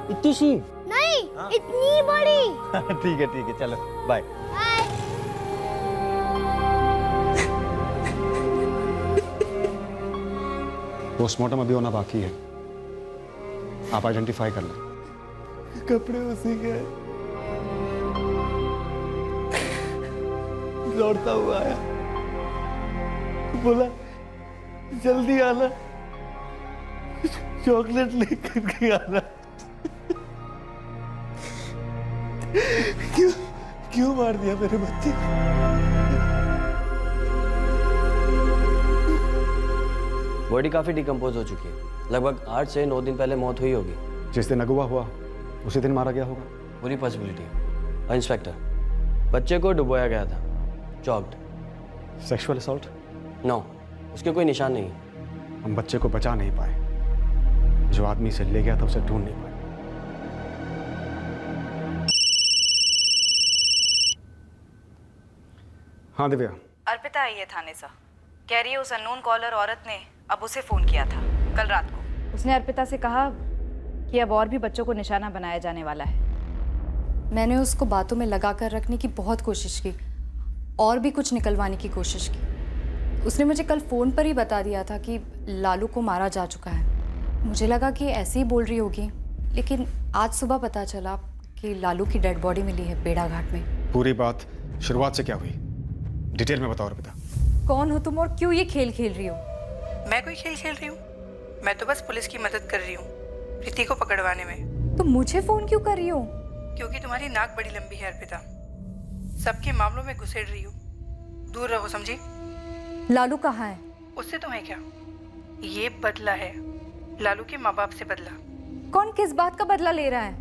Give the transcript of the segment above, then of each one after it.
इतनी सी? नहीं, इतनी बड़ी। ठीक है, चलो बाय। बाय। पोस्टमार्टम अभी होना बाकी है, आप आइडेंटिफाई कर लें। कपड़े उसी के। दौड़ता हुआ आया, बोला जल्दी आना, चॉकलेट लेकर के आना। क्यों मार दिया मेरे बच्चे? बॉडी काफी डिकम्पोज हो चुकी है, लगभग 8 से 9 दिन पहले मौत हुई होगी। जिस दिन अगवा हुआ उसी दिन मारा गया होगा। पूरी पॉसिबिलिटी है। इंस्पेक्टर, बच्चे को डुबोया गया था, चॉक्ड। Sexual assault? नो, उसके कोई निशान नहीं है। हम बच्चे को बचा नहीं पाए, जो आदमी से ले गया था उसे ढूंढ नहीं पाए। हाँ दिव्या। अर्पिता आई है थाने से, कह रही है उस अननोन कॉलर औरत ने अब उसे फोन किया था कल रात को। उसने अर्पिता से कहा कि अब और भी बच्चों को निशाना बनाया जाने वाला है। मैंने उसको बातों में लगा कर रखने की बहुत कोशिश की और भी कुछ निकलवाने की कोशिश की। उसने मुझे कल फ़ोन पर ही बता दिया था कि लालू को मारा जा चुका है। मुझे लगा कि ऐसे ही बोल रही होगी, लेकिन आज सुबह पता चला कि लालू की डेड बॉडी मिली है बेड़ा घाट में। पूरी बात शुरुआत से क्या हुई, डिटेल में बताओ अर्पिता। कौन हो तुम और क्यों ये खेल खेल रही हो? मैं कोई खेल खेल रही हूँ? मैं तो बस पुलिस की मदद कर रही हूँ प्रीति को पकड़वाने में। तुम मुझे फ़ोन क्यों कर रही हो? क्योंकि तुम्हारी नाक बड़ी लंबी है अर्पिता, सबके मामलों में घुसेड़ रही हो। दूर रहो, समझी? लालू कहाँ है? उससे तुम्हें क्या, ये बदला है लालू के माँ बाप से बदला। कौन किस बात का बदला ले रहा है?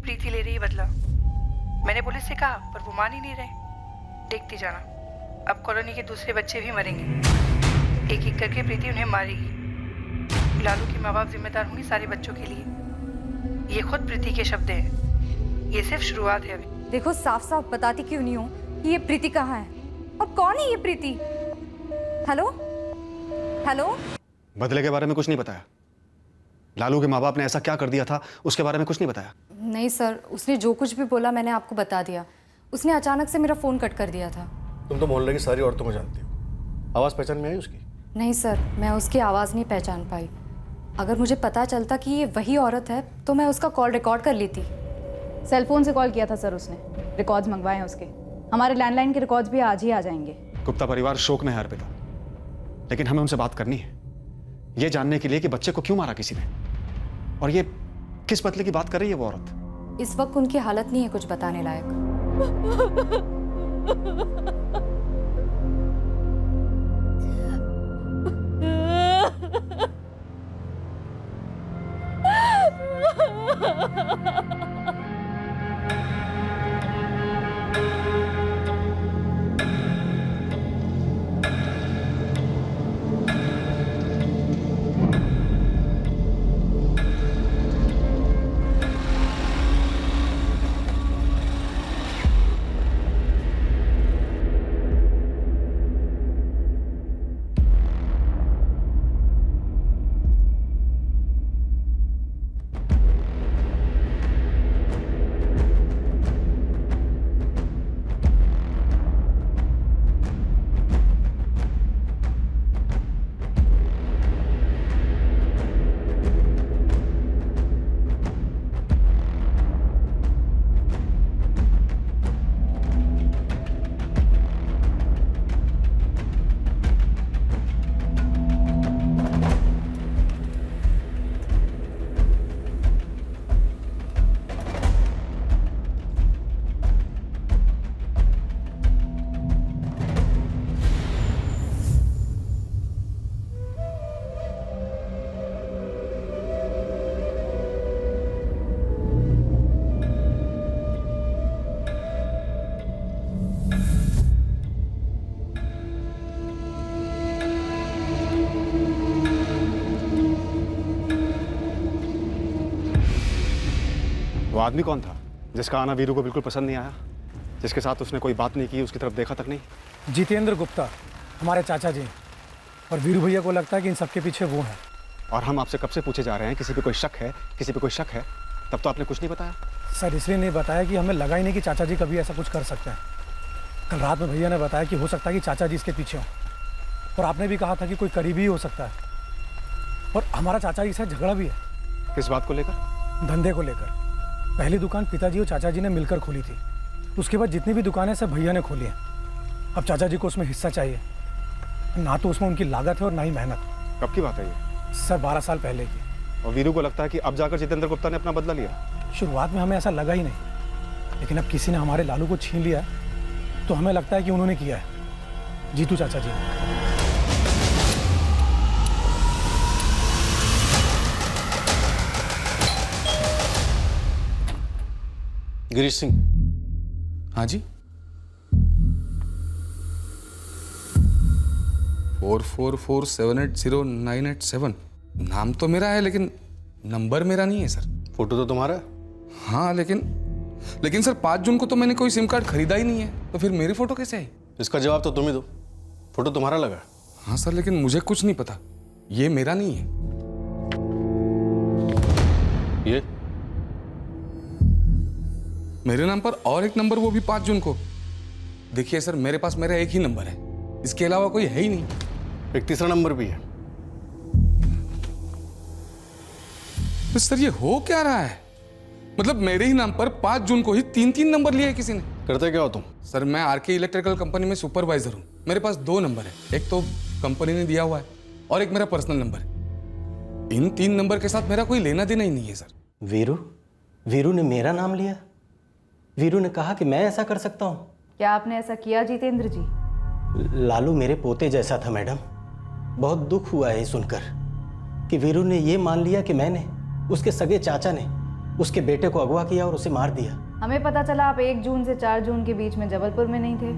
प्रीति ले रही है बदला। मैंने पुलिस से कहा पर वो मान ही नहीं रहे। देखती जाना, अब कॉलोनी के दूसरे बच्चे भी मरेंगे। एक एक करके प्रीति उन्हें मारेगी। लालू के माँ बाप जिम्मेदार होंगे सारे बच्चों के लिए। ये खुद प्रीति के शब्द हैं। ये सिर्फ शुरुआत है अभी। देखो, साफ साफ बताती क्यों नहीं हो कि ये प्रीति कहाँ है और कौन है ये प्रीति? Hello hello. बदले के बारे में कुछ नहीं बताया? लालू के माँ बाप ने ऐसा क्या कर दिया था उसके बारे में कुछ नहीं बताया? नहीं सर, उसने जो कुछ भी बोला मैंने आपको बता दिया। उसने अचानक से मेरा फ़ोन कट कर दिया था। तुम तो मोहल्ले की सारी औरतों को जानती हो, आवाज़ पहचान में आई उसकी? नहीं सर, मैं उसकी आवाज़ नहीं पहचान पाई। अगर मुझे पता चलता कि ये वही औरत है तो मैं उसका कॉल रिकॉर्ड कर लेती। सेलफोन से कॉल किया था सर उसने, रिकॉर्ड्स मंगवाए हैं उसके। हमारे लैंडलाइन के रिकॉर्ड्स भी आज ही आ जाएंगे। गुप्ता परिवार शोक में है अर्पिता, लेकिन हमें उनसे बात करनी है, ये जानने के लिए कि बच्चे को क्यों मारा किसी ने, और ये किस बदले की बात कर रही है वो औरत। इस वक्त उनकी हालत नहीं है कुछ बताने लायक। वो आदमी कौन था जिसका आना वीरू को बिल्कुल पसंद नहीं आया, जिसके साथ उसने कोई बात नहीं की, उसकी तरफ देखा तक नहीं? जितेंद्र गुप्ता, हमारे चाचा जी। और वीरू भैया को लगता है कि इन सबके पीछे वो हैं। और हम आपसे कब से पूछे जा रहे हैं, किसी पे कोई शक है, किसी पे कोई शक है? तब तो आपने कुछ नहीं बताया। सर इसलिए नहीं बताया कि हमें लगा ही नहीं कि चाचा जी कभी ऐसा कुछ कर सकते हैं। कल रात में भैया ने बताया कि हो सकता है कि चाचा जी इसके पीछे हों, और आपने भी कहा था कि कोई करीबी ही हो सकता है, और हमारा चाचा जी से झगड़ा भी है। किस बात को लेकर? धंधे को लेकर। पहली दुकान पिताजी और चाचा जी ने मिलकर खोली थी, उसके बाद जितनी भी दुकानें सब भैया ने खोली हैं। अब चाचा जी को उसमें हिस्सा चाहिए, ना तो उसमें उनकी लागत है और ना ही मेहनत। कब की बात है ये? सर 12 साल पहले की। और वीरू को लगता है कि अब जाकर जितेंद्र गुप्ता ने अपना बदला लिया। शुरुआत में हमें ऐसा लगा ही नहीं, लेकिन अब किसी ने हमारे लालू को छीन लिया तो हमें लगता है कि उन्होंने किया है। जीतू चाचा जी ने। गिरीश सिंह। हाँ जी। 4447809887 नाम तो मेरा है, लेकिन नंबर मेरा नहीं है सर। फोटो तो तुम्हारा है। हाँ लेकिन सर 5 जून को तो मैंने कोई सिम कार्ड खरीदा ही नहीं है, तो फिर मेरी फोटो कैसे आई? इसका जवाब तो तुम ही दो। फोटो तुम्हारा लगा। हाँ सर, लेकिन मुझे कुछ नहीं पता, ये मेरा नहीं है। ये मेरे नाम पर और एक नंबर, वो भी 5 जून को। देखिए सर, मेरे पास मेरा एक ही नंबर है, इसके अलावा कोई है ही नहीं। एक तीसरा नंबर भी है। तो सर ये हो क्या रहा है? मतलब मेरे ही नाम पर 5 जून को ही 3 नंबर लिए है किसी ने। करते क्या हो तुम? सर मैं आरके इलेक्ट्रिकल कंपनी में सुपरवाइजर हूँ। मेरे पास 2 नंबर है, एक तो कंपनी ने दिया हुआ है और एक मेरा पर्सनल नंबर है। इन 3 नंबर के साथ मेरा कोई लेना देना ही नहीं है सर। वीरू ने मेरा नाम लिया। वीरू ने कहा कि मैं ऐसा कर सकता हूँ। क्या आपने ऐसा किया जितेंद्र जी? लालू मेरे पोते जैसा था मैडम। बहुत दुख हुआ है सुनकर कि वीरू ने ये मान लिया कि मैंने, उसके सगे चाचा ने उसके बेटे को अगवा किया और उसे मार दिया। हमें पता चला आप 1 जून से 4 जून के बीच में जबलपुर में नहीं थे।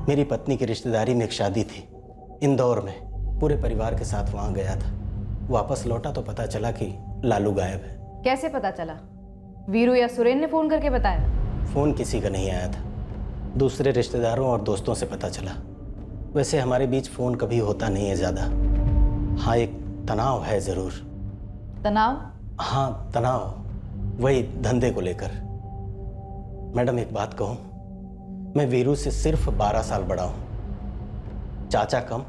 मेरी पत्नी की रिश्तेदारी में एक शादी थी इंदौर में, पूरे परिवार के साथ वहाँ गया था। वापस लौटा तो पता चला कि लालू गायब है। कैसे पता चला? वीरू या सुरेन ने फोन करके बताया? फ़ोन किसी का नहीं आया था, दूसरे रिश्तेदारों और दोस्तों से पता चला। वैसे हमारे बीच फ़ोन कभी होता नहीं है ज़्यादा। हाँ, एक तनाव है ज़रूर। तनाव? हाँ तनाव, वही धंधे को लेकर। मैडम एक बात कहूँ, मैं वीरू से सिर्फ 12 साल बड़ा हूँ। चाचा कम,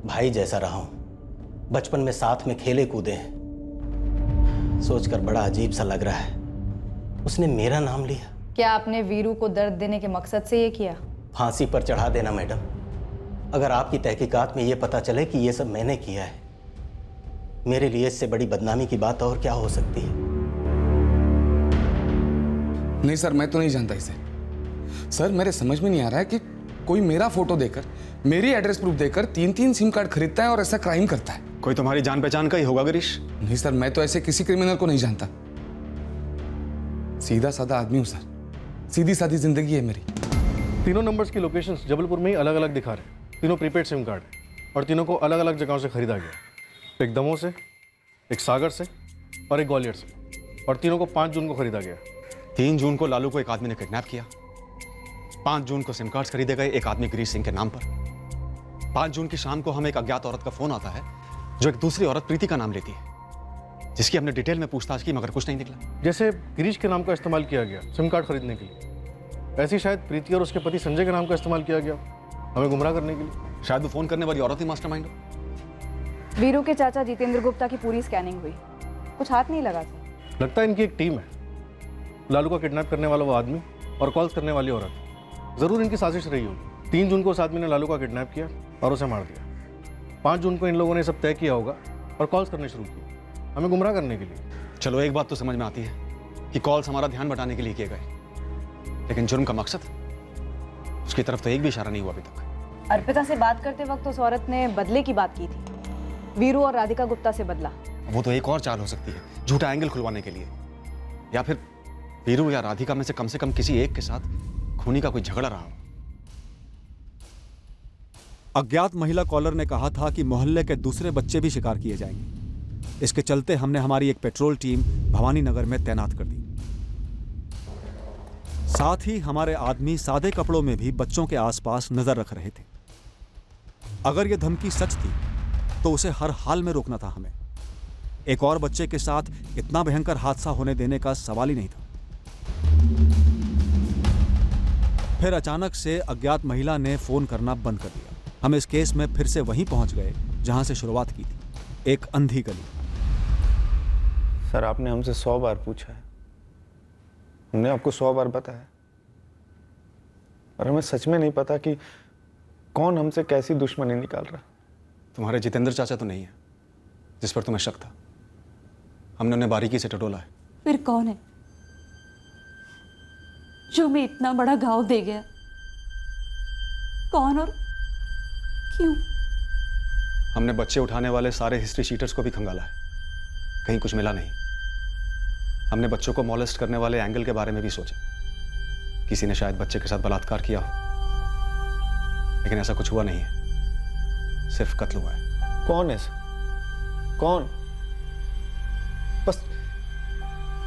भाई जैसा रहा हूँ। बचपन में साथ में खेले कूदे हैं। सोचकर बड़ा अजीब सा लग रहा है, उसने मेरा नाम लिया। क्या आपने वीरू को दर्द देने के मकसद से ये किया? फांसी पर चढ़ा देना मैडम। अगर आपकी तहकीकात में ये पता चले कि ये सब मैंने किया है, मेरे लिए इससे बड़ी बदनामी की बात और क्या हो सकती है? नहीं सर, मैं तो नहीं जानता इसे। सर मेरे समझ में नहीं आ रहा है कि कोई मेरा फोटो देकर, मेरी एड्रेस प्रूफ देकर 3 सिम कार्ड खरीदता है और ऐसा क्राइम करता है। कोई तुम्हारी जान पहचान का ही होगा गिरीश। नहीं सर, मैं तो ऐसे किसी क्रिमिनल को नहीं जानता। सीधा साधा आदमी हूँ सर, सीधी सादी जिंदगी है मेरी। तीनों नंबर्स की लोकेशंस जबलपुर में ही अलग अलग दिखा रहे हैं। तीनों प्रीपेड सिम कार्ड है और तीनों को अलग अलग जगहों से खरीदा गया। एक दमोह से, एक सागर से और एक ग्वालियर से, और तीनों को 5 जून को खरीदा गया। 3 जून को लालू को एक आदमी ने किडनैप किया। 5 जून को सिम कार्ड्स खरीदे गए एक आदमी गिरीश सिंह के नाम पर। 5 जून की शाम को हमें एक अज्ञात औरत का फोन आता है जो एक दूसरी औरत प्रीति का नाम लेती है, जिसकी हमने डिटेल में पूछताछ की मगर कुछ नहीं निकला। जैसे गिरीश के नाम का इस्तेमाल किया गया सिम कार्ड खरीदने के लिए, ऐसी शायद प्रीति और उसके पति संजय के नाम का इस्तेमाल किया गया हमें गुमराह करने के लिए। शायद वो फोन करने वाली औरत ही मास्टरमाइंड हो। वीरू के चाचा जितेंद्र गुप्ता की पूरी स्कैनिंग हुई, कुछ हाथ नहीं लगा सर। लगता है इनकी एक टीम है। लालू का किडनैप करने वाला वो आदमी और कॉल्स करने वाली औरत, जरूर इनकी साजिश रही होगी। 3 जून को उस आदमी ने लालू का किडनैप किया और उसे मार दिया। 5 जून को इन लोगों ने सब तय किया होगा और कॉल्स करने शुरू किए हमें गुमराह करने के लिए। चलो एक बात तो समझ में आती है कि कॉल्स हमारा ध्यान बटाने के लिए किए गए, लेकिन जुर्म का मकसद, उसकी तरफ तो एक भी इशारा नहीं हुआ अभी तक। अर्पिता से बात करते वक्त उस औरत ने बदले की बात की थी, वीरू और राधिका गुप्ता से बदला। वो तो एक और चाल हो सकती है, झूठा एंगल खुलवाने के लिए, या फिर वीरू या राधिका में से कम किसी एक के साथ खूनी का कोई झगड़ा रहा हो। अज्ञात महिला कॉलर ने कहा था कि मोहल्ले के दूसरे बच्चे भी शिकार किए जाएंगे। इसके चलते हमने हमारी एक पेट्रोल टीम भवानी नगर में तैनात कर दी। साथ ही हमारे आदमी सादे कपड़ों में भी बच्चों के आसपास नजर रख रहे थे। अगर यह धमकी सच थी तो उसे हर हाल में रोकना था हमें। एक और बच्चे के साथ इतना भयंकर हादसा होने देने का सवाल ही नहीं था। फिर अचानक से अज्ञात महिला ने फोन करना बंद कर दिया। हम इस केस में फिर से वहीं पहुंच गए जहां से शुरुआत की थी, एक अंधी गली। सर, आपने हमसे 100 बार पूछा है, हमने आपको 100 बार बताया, और हमें सच में नहीं पता कि कौन हमसे कैसी दुश्मनी निकाल रहा। तुम्हारे जितेंद्र चाचा तो नहीं है जिस पर तुम्हें शक था? हमने उन्हें बारीकी से टटोला है। फिर कौन है जो हमें इतना बड़ा घाव दे गया? कौन और क्यों? हमने बच्चे उठाने वाले सारे हिस्ट्री शीटर्स को भी खंगाला है, कहीं कुछ मिला नहीं। हमने बच्चों को मॉलेस्ट करने वाले एंगल के बारे में भी सोचा, किसी ने शायद बच्चे के साथ बलात्कार किया हो, लेकिन ऐसा कुछ हुआ नहीं है, सिर्फ कत्ल हुआ है। कौन है सर? कौन? बस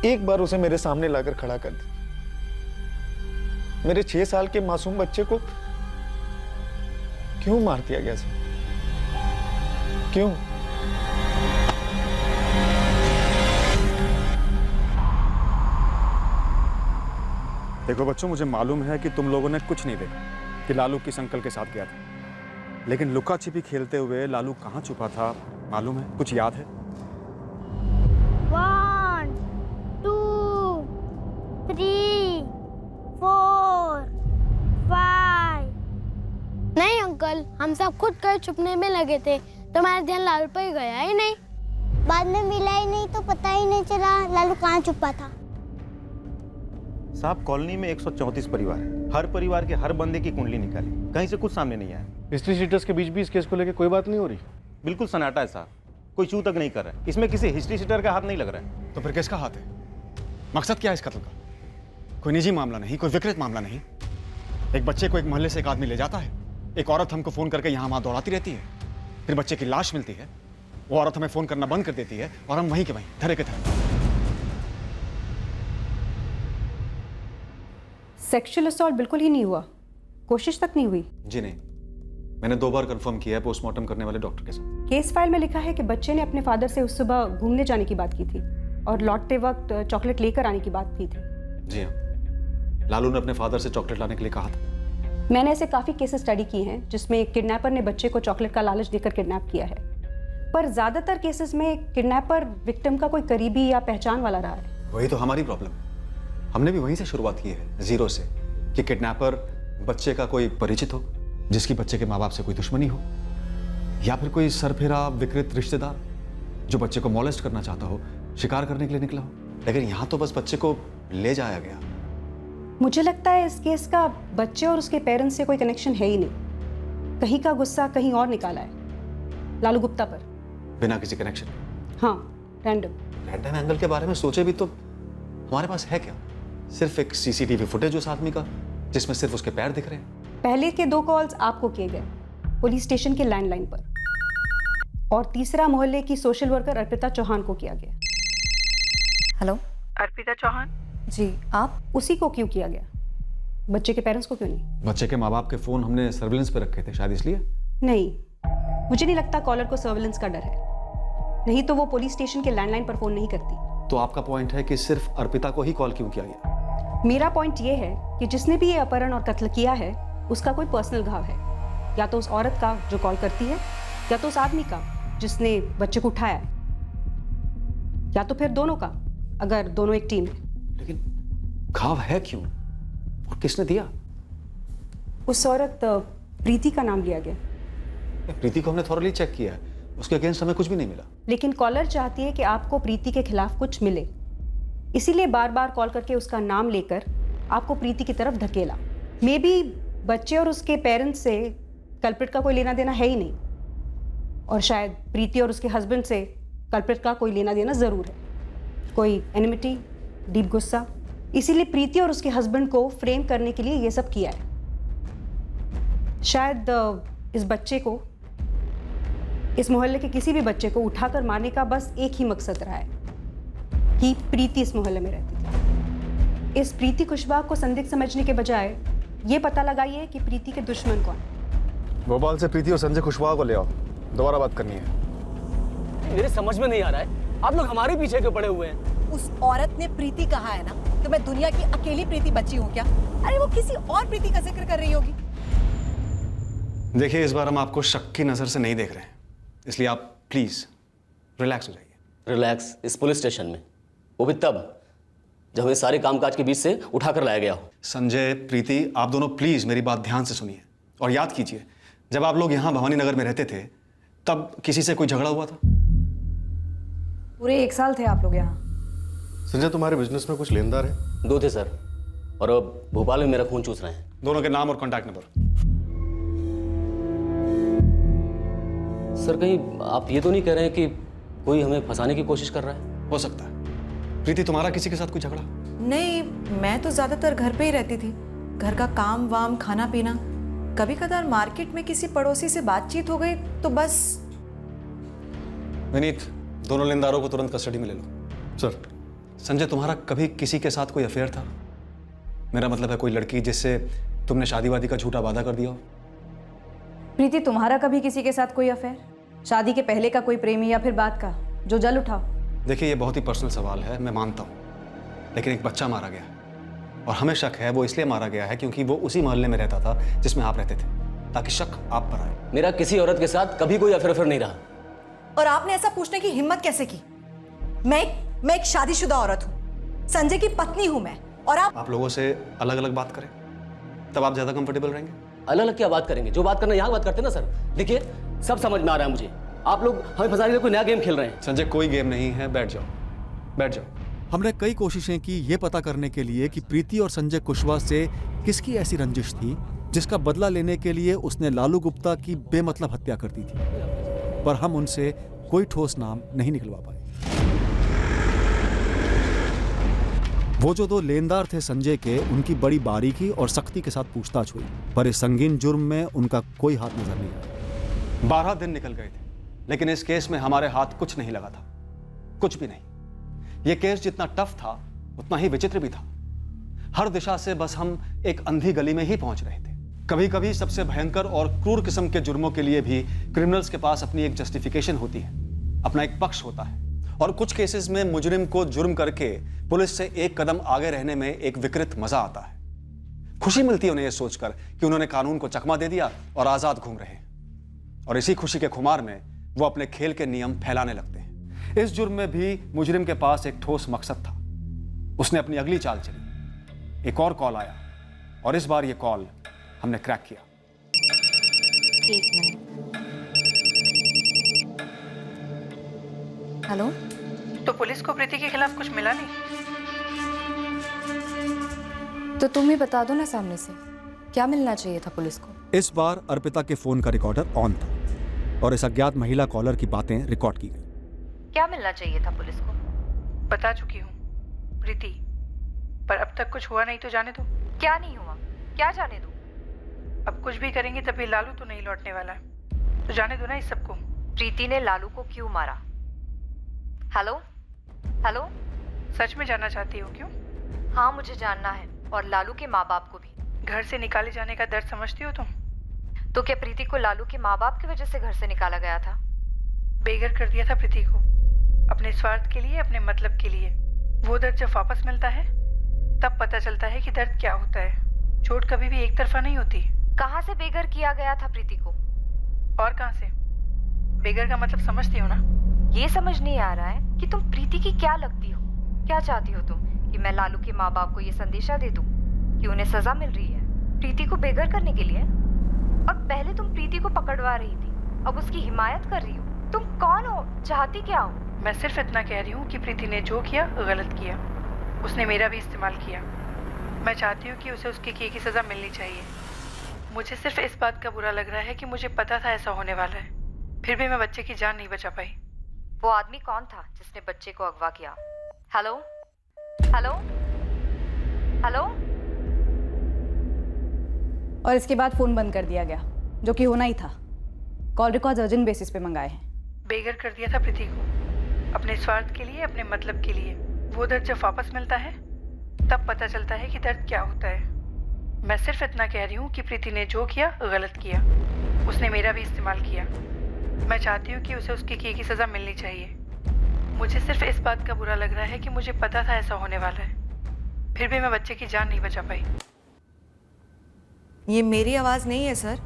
एक बार उसे मेरे सामने लाकर खड़ा कर दे। मेरे 6 साल के मासूम बच्चे को क्यों मार दिया गया सर? क्यों? देखो बच्चों, मुझे मालूम है कि तुम लोगों ने कुछ नहीं देखा कि लालू किस अंकल के साथ गया था, लेकिन लुका छिपी खेलते हुए लालू कहाँ छुपा था मालूम है? कुछ याद है? 1 2 3 4 5। नहीं अंकल, हम सब खुद कर छुपने में लगे थे, तुम्हारा ध्यान लालू पर ही गया ही नहीं। बाद में मिला ही नहीं तो पता ही नहीं चला लालू कहाँ छुपा था। साहब, कॉलोनी में 134 परिवार है, हर परिवार के हर बंदे की कुंडली निकाली, कहीं से कुछ सामने नहीं आया। हिस्ट्री शीटर्स के बीच भी इस केस को लेकर कोई बात नहीं हो रही? बिल्कुल सन्नाटा है साहब, कोई चू तक नहीं कर रहा है। इसमें किसी हिस्ट्री शीटर का हाथ नहीं लग रहा है। तो फिर किसका हाथ है? मकसद क्या है इस कत्ल का? कोई निजी मामला नहीं, कोई विकृत मामला नहीं। एक बच्चे को एक मोहल्ले से एक आदमी ले जाता है, एक औरत हमको फोन करके यहाँ वहां दौड़ाती रहती है, फिर बच्चे की लाश मिलती है, वो औरत हमें फोन करना बंद कर देती है और हम वहीं के वहीं धरे के धरे। सेक्सुअल असॉल्ट बिल्कुल ही नहीं हुआ, कोशिश तक नहीं हुई? जी नहीं, मैंने 2 बार कंफर्म किया है पोस्टमार्टम करने वाले डॉक्टर के साथ। केस फाइल में लिखा है कि बच्चे ने अपने फादर से उस सुबह घूमने जाने की बात की थी और लौटते वक्त चॉकलेट लेकर आने की बात की थी। जी हाँ, लालू ने अपने फादर से चॉकलेट लाने के लिए कहा था। मैंने ऐसे काफ़ी केसेस स्टडी किए हैं जिसमें किडनैपर ने बच्चे को चॉकलेट का लालच देकर किडनैप किया है, पर ज़्यादातर केसेस में किडनैपर विक्टिम का कोई करीबी या पहचान वाला रहा है। वही तो हमारी प्रॉब्लम है, हमने भी वहीं से शुरुआत की है, जीरो से, कि किडनैपर बच्चे का कोई परिचित हो, जिसकी बच्चे के माँ बाप से कोई दुश्मनी हो, या फिर कोई सरफिरा विकृत रिश्तेदार जो बच्चे को मॉलेस्ट करना चाहता हो, शिकार करने के लिए निकला हो। लेकिन यहाँ तो बस बच्चे को ले जाया गया। मुझे लगता है इस केस का बच्चे और उसके पेरेंट्स से कोई कनेक्शन है ही नहीं, कहीं का गुस्सा कहीं और निकाला है लालू गुप्ता पर, बिना किसी कनेक्शन। हाँ, रैंडम एंगल के बारे में सोचे भी तो हमारे पास है क्या? सिर्फ एक सीसीटीवी फुटेज उस आदमी का जिसमें सिर्फ उसके पैर दिख रहे हैं। पहले के 2 कॉल्स आपको किए गए पुलिस स्टेशन के लैंडलाइन पर, और तीसरा मोहल्ले की सोशल वर्कर अर्पिता चौहान को किया गया। हेलो, अर्पिता चौहान? जी, आप? उसी को क्यों किया गया, बच्चे के पेरेंट्स को क्यों नहीं? बच्चे के माँ बाप के फोन हमने सर्विलेंस पे रखे थे, शायद इसलिए। नहीं, मुझे नहीं लगता कॉलर को सर्विलेंस का डर है, नहीं तो वो पुलिस स्टेशन के लैंडलाइन पर फोन नहीं करती। तो आपका पॉइंट है कि सिर्फ अर्पिता को ही कॉल क्यों किया गया? मेरा पॉइंट ये है कि जिसने भी ये अपहरण और कत्ल किया है उसका कोई पर्सनल घाव है, या तो उस औरत का जो कॉल करती है, या तो उस आदमी का जिसने बच्चे को उठाया है, या तो फिर दोनों का, अगर दोनों एक टीम है। लेकिन घाव है क्यों और किसने दिया? उस औरत प्रीति का नाम लिया गया। प्रीति को हमने थॉरली चेक किया है, उसके अगेंस्ट हमें कुछ भी नहीं मिला। लेकिन कॉलर चाहती है कि आपको प्रीति के खिलाफ कुछ मिले, इसीलिए बार बार कॉल करके उसका नाम लेकर आपको प्रीति की तरफ धकेला। मे बी बच्चे और उसके पेरेंट्स से कल्प्रिट का कोई लेना देना है ही नहीं, और शायद प्रीति और उसके हस्बैंड से कल्प्रिट का कोई लेना देना ज़रूर है, कोई एनिमिटी, डीप गुस्सा। इसीलिए प्रीति और उसके हस्बैंड को फ्रेम करने के लिए ये सब किया है। शायद इस बच्चे को, इस मोहल्ले के किसी भी बच्चे को उठाकर मारने का बस एक ही मकसद रहा है कि प्रीति इस मोहल्ले में रहती थी। इस प्रीति कुशवाहा को संदिग्ध समझने के बजाय ये पता लगाइए कि प्रीति के दुश्मन कौन है। भोपाल से प्रीति और संजय कुशवाहा को ले आओ, दोबारा बात करनी है। मेरे समझ में नहीं आ रहा है, आप लोग हमारे पीछे क्यों पड़े हुए हैं? उस औरत ने प्रीति कहा है ना, तो मैं दुनिया की अकेली प्रीति बची हूँ क्या? अरे वो किसी और प्रीति का जिक्र कर रही होगी। देखिए, इस बार हम आपको शक की नजर से नहीं देख रहे हैं, इसलिए आप प्लीज रिलैक्स हो जाइए। रिलैक्स इस पुलिस स्टेशन में, वो भी तब जब हमें सारे कामकाज के बीच से उठाकर लाया गया हो। संजय, प्रीति, आप दोनों प्लीज मेरी बात ध्यान से सुनिए और याद कीजिए, जब आप लोग यहाँ भवानी नगर में रहते थे तब किसी से कोई झगड़ा हुआ था? पूरे 1 साल थे आप लोग यहाँ। संजय, तुम्हारे बिजनेस में कुछ लेनदार है? 2 थे सर, और अब भोपाल में मेरा खून चूस रहे हैं। दोनों के नाम और कॉन्टैक्ट नंबर। सर, कहीं आप ये तो नहीं कह रहे हैं कि कोई हमें फंसाने की कोशिश कर रहा है? हो सकता है। प्रीति, तुम्हारा किसी के साथ कोई झगड़ा? नहीं, मैं तो ज्यादातर घर पे ही रहती थी। घर का काम वाम, खाना पीना, कभी कदार मार्केट में किसी पड़ोसी से बातचीत हो गई तो बस। विनीत, दोनों लेनदारों को तुरंत कस्टडी में ले लो। सर। संजय, तुम्हारा कभी किसी के साथ कोई अफेयर था? मेरा मतलब है कोई लड़की जिससे तुमने शादी वादी का झूठा वादा कर दिया हो? प्रीति, तुम्हारा कभी किसी के साथ कोई अफेयर? शादी के पहले का कोई प्रेमी या फिर बाद का जो जल उठाओ? देखिए, ये बहुत ही पर्सनल सवाल है, मैं मानता हूँ, लेकिन एक बच्चा मारा गया और हमें शक है वो इसलिए मारा गया है क्योंकि वो उसी मोहल्ले में रहता था जिसमें आप रहते थे, ताकि शक आप पर आए। मेरा किसी औरत के साथ कभी कोई अफेयर नहीं रहा। और आपने ऐसा पूछने की हिम्मत कैसे की? मैं एक शादीशुदा औरत हूँ, संजय की पत्नी हूँ मैं, और आप लोगों से अलग अलग बात करें तब आप ज्यादा कंफर्टेबल रहेंगे। अलग अलग क्या बात करेंगे? जो बात करना यहाँ बात करते ना सर। देखिए, सब समझ में आ रहा है मुझे, आप लोग हमें फंसाने के लिए कोई नया गेम खेल रहे हैं। संजय, कोई गेम नहीं है, बैठ जाओ, बैठ जाओ। हमने कई कोशिशें की ये पता करने के लिए कि प्रीति और संजय कुशवाहा से किसकी ऐसी रंजिश थी जिसका बदला लेने के लिए उसने लालू गुप्ता की बेमतलब हत्या कर दी थी, पर हम उनसे कोई ठोस नाम नहीं निकलवा पाए। वो जो 2 लेनदार थे संजय के, उनकी बड़ी बारीकी और सख्ती के साथ पूछताछ हुई, पर इस संगीन जुर्म में उनका कोई हाथ नजर नहीं आया। 12 दिन निकल गए थे, लेकिन इस केस में हमारे हाथ कुछ नहीं लगा था, कुछ भी नहीं। यह केस जितना टफ था उतना ही विचित्र भी था। हर दिशा से बस हम एक अंधी गली में ही पहुंच रहे थे। कभी कभी सबसे भयंकर और क्रूर किस्म के जुर्मों के लिए भी क्रिमिनल्स के पास अपनी एक जस्टिफिकेशन होती है, अपना एक पक्ष होता है, और कुछ केसेस में मुजरिम को जुर्म करके पुलिस से एक कदम आगे रहने में एक विकृत मजा आता है। खुशी मिलती है उन्हें यह सोचकर कि उन्होंने कानून को चकमा दे दिया और आजाद घूम रहे हैं, और इसी खुशी के खुमार में वो अपने खेल के नियम फैलाने लगते हैं। इस जुर्म में भी मुजरिम के पास एक ठोस मकसद था। उसने अपनी अगली चाल चली। एक और कॉल आया और इस बार ये कॉल हमने क्रैक किया। 1 मिनट। हेलो। तो पुलिस को प्रीति के खिलाफ कुछ मिला नहीं? तो तुम ही बता दो ना सामने से, क्या मिलना चाहिए था पुलिस को? इस बार अर्पिता के फोन का रिकॉर्डर ऑन था और इस अज्ञात महिला कॉलर की बातें रिकॉर्ड की गई। क्या मिलना चाहिए था पुलिस को? बता चुकी हूँ प्रीति, पर अब तक कुछ हुआ नहीं तो जाने दो। क्या नहीं हुआ? क्या जाने दो? अब कुछ भी करेंगे तभी लालू तो नहीं लौटने वाला है, तो जाने दो ना इस सबको। प्रीति ने लालू को क्यों मारा? हेलो हेलो, सच में जानना चाहती हो क्यों? हाँ, मुझे जानना है, और लालू के माँ बाप को भी। घर से निकाले जाने का दर्द समझती हो तुम? तो क्या प्रीति को लालू के माँ बाप की वजह से घर से निकाला गया था? बेघर कर दिया था प्रीति को, अपने स्वार्थ के लिए, अपने मतलब के लिए। वो दर्द जब वापस मिलता है तब पता चलता है कि दर्द क्या होता है। चोट कभी भी एक तरफा नहीं होती। कहाँ से बेघर किया गया था प्रीति को? और कहाँ से? बेघर का मतलब समझती हो ना? ये समझ नहीं आ रहा है कि तुम प्रीति की क्या लगती हो। क्या चाहती हो तुम, कि मैं लालू के माँ बाप को ये संदेशा दे दूं कि उन्हें सजा मिल रही है प्रीति को बेघर करने के लिए? और पहले तुम प्रीति को पकड़वा रही थी, अब उसकी हिमायत कर रही हो। तुम कौन हो? चाहती क्या हो? मैं सिर्फ इतना कह रही हूँ कि प्रीति ने जो किया गलत किया। उसने मेरा भी इस्तेमाल किया। मैं चाहती हूँ कि उसे उसके किए की सजा मिलनी चाहिए। मुझे सिर्फ इस बात का बुरा लग रहा है कि मुझे पता था ऐसा होने वाला है, फिर भी मैं बच्चे की जान नहीं बचा पाई। वो आदमी कौन था जिसने बच्चे को अगवा किया? Hello hello hello. और इसके बाद फोन बंद कर दिया गया, जो कि होना ही था। कॉल रिकॉर्ड अर्जेंट बेसिस पे मंगाए हैं। बेघर कर दिया था प्रीति को, अपने स्वार्थ के लिए, अपने मतलब के लिए। वो दर्द जब वापस मिलता है तब पता चलता है कि दर्द क्या होता है। मैं सिर्फ इतना कह रही हूँ कि प्रीति ने जो किया गलत किया। उसने मेरा भी इस्तेमाल किया। मैं चाहती हूँ कि उसे उसके किए की सजा मिलनी चाहिए। मुझे सिर्फ इस बात का बुरा लग रहा है कि मुझे पता था ऐसा होने वाला है, फिर भी मैं बच्चे की जान नहीं बचा पाई। ये मेरी आवाज़ नहीं है सर,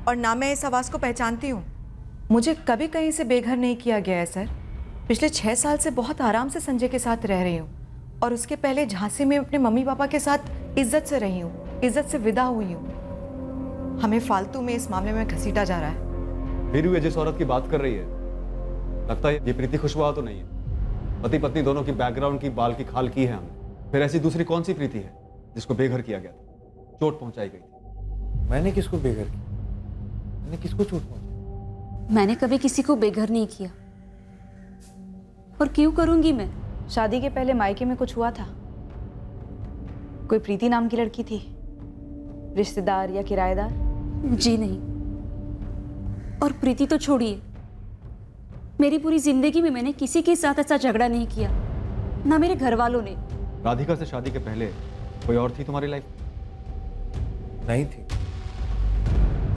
और ना मैं इस आवाज़ को पहचानती हूँ। मुझे कभी कहीं से बेघर नहीं किया गया है सर। पिछले 6 साल से बहुत आराम से संजय के साथ रह रही हूँ, और उसके पहले झांसी में अपने मम्मी पापा के साथ इज्जत से रही हूँ, इज्जत से विदा हुई हूँ। हमें फालतू में इस मामले में घसीटा जा रहा है। वीरू ये जिस औरत की बात कर रही है, लगता है ये प्रीति खुशबुआ तो नहीं है। पति पत्नी दोनों की बैकग्राउंड की बाल की खाल की है हमने। फिर ऐसी दूसरी कौन सी प्रीति है जिसको बेघर किया गया था, चोट पहुंचाई गई थी? मैंने किसको बेघर किया? मैंने किसको चोट पहुंचाई? मैंने कभी किसी को बेघर नहीं किया, और क्यों करूंगी मैं? शादी के पहले मायके में कुछ हुआ था? कोई प्रीति नाम की लड़की थी, रिश्तेदार या किराएदार? जी नहीं। और प्रीति तो छोड़िए, मेरी पूरी जिंदगी में मैंने किसी के साथ ऐसा झगड़ा नहीं किया, ना मेरे घर वालों ने। राधिका से शादी के पहले कोई और थी तुम्हारी लाइफ? नहीं थी।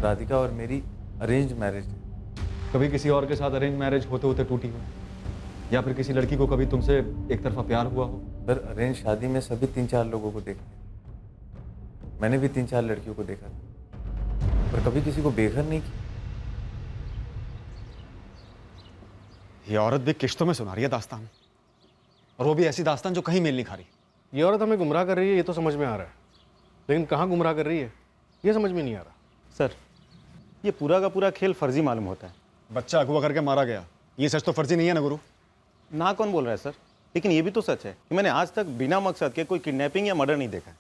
राधिका और मेरी अरेंज मैरिज है। कभी किसी और के साथ अरेंज मैरिज होते होते टूटी हो, या फिर किसी लड़की को कभी तुमसे एक तरफा प्यार हुआ हो? सर, अरेंज शादी में सभी 3-4 लोगों को देखा। मैंने भी 3-4 लड़कियों को देखा, पर कभी किसी को बेघर नहीं किया। ये औरत भी किश्तों में सुना रही है दास्तान, और वो भी ऐसी दास्तान जो कहीं मेल नहीं खा रही। ये औरत हमें गुमराह कर रही है, ये तो समझ में आ रहा है, लेकिन कहाँ गुमराह कर रही है ये समझ में नहीं आ रहा। सर, ये पूरा का पूरा खेल फर्जी मालूम होता है। बच्चा अगवा करके मारा गया, ये सच तो फर्जी नहीं है ना गुरु? ना कौन बोल रहा है सर? लेकिन ये भी तो सच है कि मैंने आज तक बिना मकसद के कोई किडनैपिंग या मर्डर नहीं देखा है,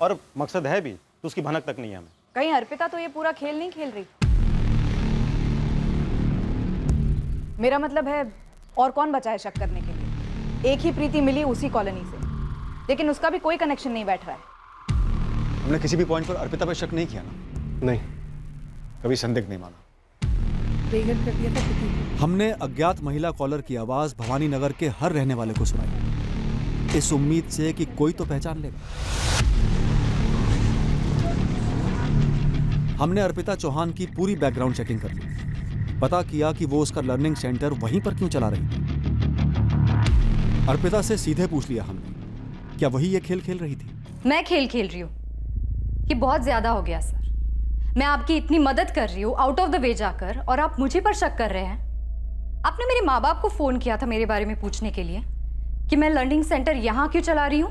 और मकसद है भी तो उसकी भनक तक नहीं है हमें। कहीं अर्पिता तो ये पूरा खेल नहीं खेल रही? मेरा मतलब है, और कौन बचा है शक करने के लिए? एक ही प्रीति मिली उसी कॉलोनी से, लेकिन उसका भी कोई कनेक्शन नहीं बैठ रहा है। हमने किसी भी पॉइंट पर अर्पिता पर शक नहीं किया ना? नहीं, कभी संदिग्ध नहीं माना। बेघर कर दिया था प्रीति। हमने अज्ञात महिला कॉलर की आवाज भवानी नगर के हर रहने वाले को सुनाई, इस उम्मीद से कि कोई तो पहचान लेगा। हमने अर्पिता चौहान की पूरी बैकग्राउंड चेकिंग कर ली, पता किया कि वो उसका लर्निंग सेंटर वहीं पर क्यों चला रही थी। अर्पिता से सीधे पूछ लिया हमने, क्या वही ये खेल खेल रही थी? मैं खेल खेल रही हूँ? ये बहुत ज्यादा हो गया सर। मैं आपकी इतनी मदद कर रही हूँ आउट ऑफ द वे जाकर, और आप मुझे पर शक कर रहे हैं। आपने मेरे माँ बाप को फोन किया था मेरे बारे में पूछने के लिए कि मैं लर्निंग सेंटर यहाँ क्यों चला रही हूँ?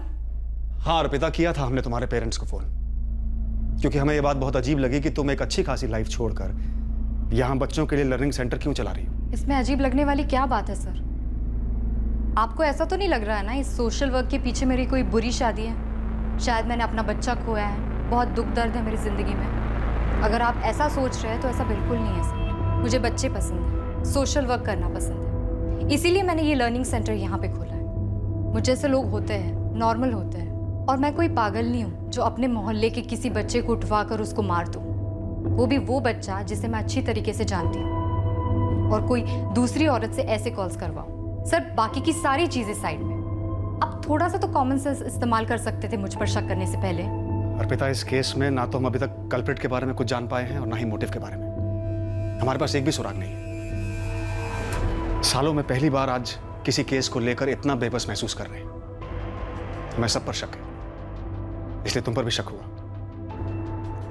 हाँ अर्पिता, किया था हमने तुम्हारे पेरेंट्स को फोन, क्योंकि हमें ये बात बहुत अजीब लगी कि तुम एक अच्छी खासी लाइफ छोड़कर यहाँ बच्चों के लिए लर्निंग सेंटर क्यों चला रही हो। इसमें अजीब लगने वाली क्या बात है सर? आपको ऐसा तो नहीं लग रहा है ना इस सोशल वर्क के पीछे मेरी कोई बुरी शादी है? शायद मैंने अपना बच्चा खोया है, बहुत दुख दर्द है मेरी जिंदगी में। अगर आप ऐसा सोच रहे हैं तो ऐसा बिल्कुल नहीं है सर। मुझे बच्चे पसंद है, सोशल वर्क करना पसंद है, इसीलिए मैंने ये लर्निंग सेंटर यहाँ पे खोला है। मुझे जैसे लोग होते हैं, नॉर्मल होते हैं, और मैं कोई पागल नहीं हूँ जो अपने मोहल्ले के किसी बच्चे को उठवा कर उसको मार दूँ, वो भी वो बच्चा जिसे मैं अच्छी तरीके से जानती हूँ, और कोई दूसरी औरत से ऐसे कॉल्स करवाऊँ। सर, बाकी की सारी चीजें साइड में, आप थोड़ा सा तो कॉमन सेंस इस्तेमाल कर सकते थे मुझ पर शक करने से पहले। अर्पिता, इस केस में ना तो हम अभी तक कल्प्रिट के बारे में कुछ जान पाए हैं और ना ही मोटिव के बारे में। हमारे पास एक भी सुराग नहीं है। सालों में पहली बार आज किसी केस को लेकर इतना बेबस महसूस कर रहे हैं। हमें सब पर शक है, इसलिए तुम पर भी शक हुआ।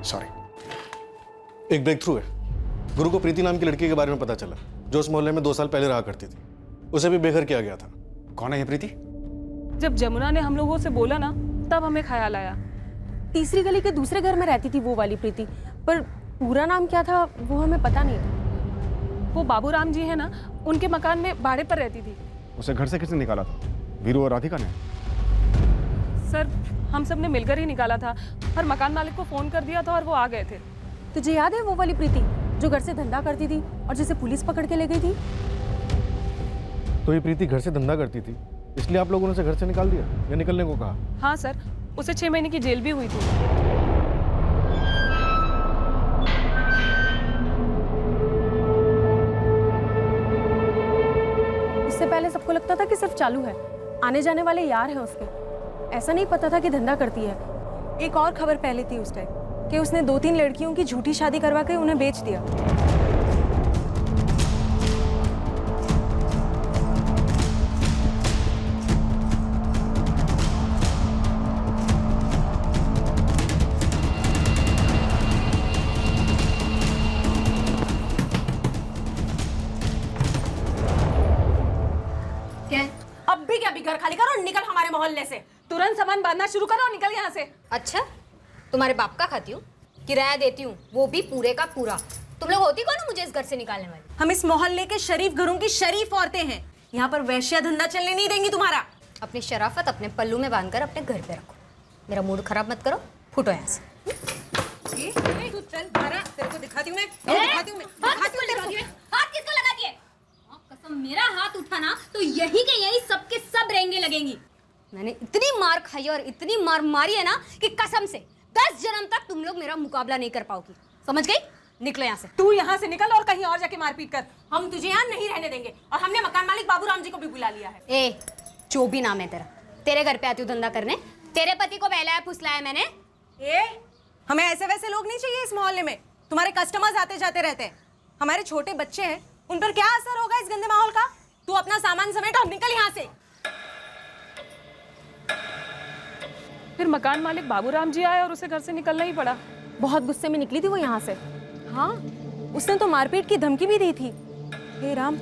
सॉरी। एक ब्रेक थ्रू है। गुरु को प्रीति नाम की लड़की के बारे में पता चला, जो उस मोहल्ले में 2 साल पहले रहा करती थी। उसे भी बेघर किया गया था। कौन है ये प्रीति? जब जमुना ने हम लोगों से बोला ना, तब हमें ख्याल आया। तीसरी गली के दूसरे घर में रहती थी वो वाली प्रीति, पर पूरा नाम क्या था वो हमें पता नहीं था। वो बाबूराम जी है ना, उनके मकान में भाड़े पर रहती थी। उसे घर से किसने निकाला था? वीरू और राधिका ने? सर, हम सब ने मिलकर ही निकाला था, और मकान मालिक को फोन कर दिया था और वो आ गए थे। तुझे याद है वो वाली प्रीति जो घर से धंधा करती थी और जिसे पुलिस पकड़ के ले गई थी? तो ये प्रीति घर से धंधा करती थी, इसलिए आप लोगों ने उसे घर से निकाल दिया या निकलने को कहा? हाँ सर, उसे 6 महीने की जेल भी हुई थी। इससे पहले सबको लगता था कि सिर्फ चालू है, आने जाने वाले यार हैं उसके। ऐसा नहीं पता था कि धंधा करती है। एक और खबर पहले थी उस टाइम कि उसने 2-3 लड़कियों की झूठी शादी करवा के उन्हें बेच दिया। मोहल्ले से। तुरंत सामान बांधना शुरू करो और निकल यहाँ से। अच्छा, तुम्हारे बाप का खाती हूँ, किराया देती हूँ, वो भी पूरे का पूरा। तुम लोग होती कौन हो मुझे इस घर से निकालने वाली? हम इस मोहल्ले के शरीफ घरों की शरीफ औरतें हैं। यहाँ पर वैश्या धंधा चलने नहीं देंगी तुम्हारा। अपनी शराफत अपने पल्लू में बांधकर अपने घर पे रखो। मेरा मूड खराब मत करो, फुटो यहाँ से। तू चल बाहर, तेरे को दिखाती हूँ मैं। दिखाती हूँ मैं। हाथ किसको लगा दिए? कसम, मेरा हाथ उठाना तो यही के यही सबके सब रेंगे लगेंगी। मैंने इतनी मार खाई और इतनी मार मारी है ना कि कसम से 10 जन्म तक तुम लोग मेरा मुकाबला नहीं कर पाओगी। समझ गई? निकलो यहाँ से। तू यहाँ से निकल और कहीं और जाके मारपीट कर। हम तुझे यहाँ नहीं रहने देंगे और हमने मकान मालिक बाबूराम जी को भी बुला लिया है। ए, जो भी नाम है तेरा, तेरे घर पे आती हूँ धंधा करने। तेरे पति को बहलाया फुसलाया मैंने। हमें ऐसे वैसे लोग नहीं चाहिए इस मोहल्ले में। तुम्हारे कस्टमर्स आते जाते रहते हैं। हमारे छोटे बच्चे हैं, उन पर क्या असर होगा इस गंदे माहौल का? तू अपना सामान समेट और निकल यहाँ से। फिर मकान मालिक बाबूराम जी आए और उसे घर से निकलना ही पड़ा। बहुत गुस्से में निकली थी वो यहाँ से। हाँ, उसने तो मारपीट की धमकी भी दी थी। हे राम,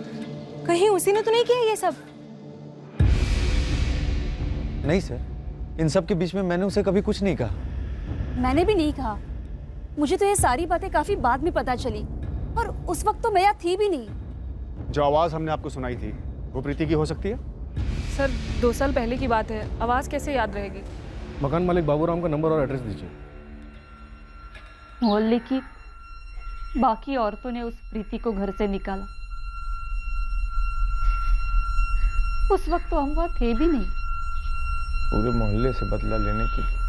कहीं उसी ने तो नहीं किया ये सब? नहीं सर, इन सब के बीच में मैंने उसे कभी कुछ नहीं कहा। मैंने भी नहीं कहा। मुझे तो ये सारी बातें काफी बाद में पता चली और उस वक्त तो मैं यहाँ थी भी नहीं। जो आवाज़ हमने आपको सुनाई थी वो प्रीति की हो सकती है? सर, 2 साल पहले की बात है, आवाज़ कैसे याद रहेगी? मकान मालिक बाबूराम का नंबर और एड्रेस दीजिए। मोहल्ले की बाकी औरतों ने उस प्रीति को घर से निकाला। उस वक्त तो हम वहाँ थे भी नहीं। पूरे मोहल्ले से बदला लेने के लिए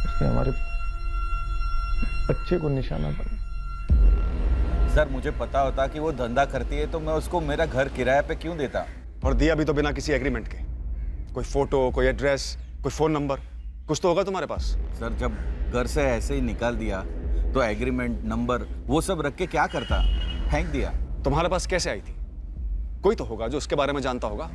उसने हमारे बच्चे को निशाना बनाया। सर, मुझे पता होता कि वो धंधा करती है तो मैं उसको मेरा घर किराए पे क्यों देता? और दिया भी तो बिना किसी एग्रीमेंट के। कोई फोटो, कोई एड्रेस, कोई फोन नंबर, कुछ तो होगा तुम्हारे पास। सर, जब घर से ऐसे ही निकाल दिया तो एग्रीमेंट, नंबर, वो सब रख के क्या करता? फेंक दिया। तुम्हारे पास कैसे आई थी? कोई तो होगा जो उसके बारे में जानता होगा।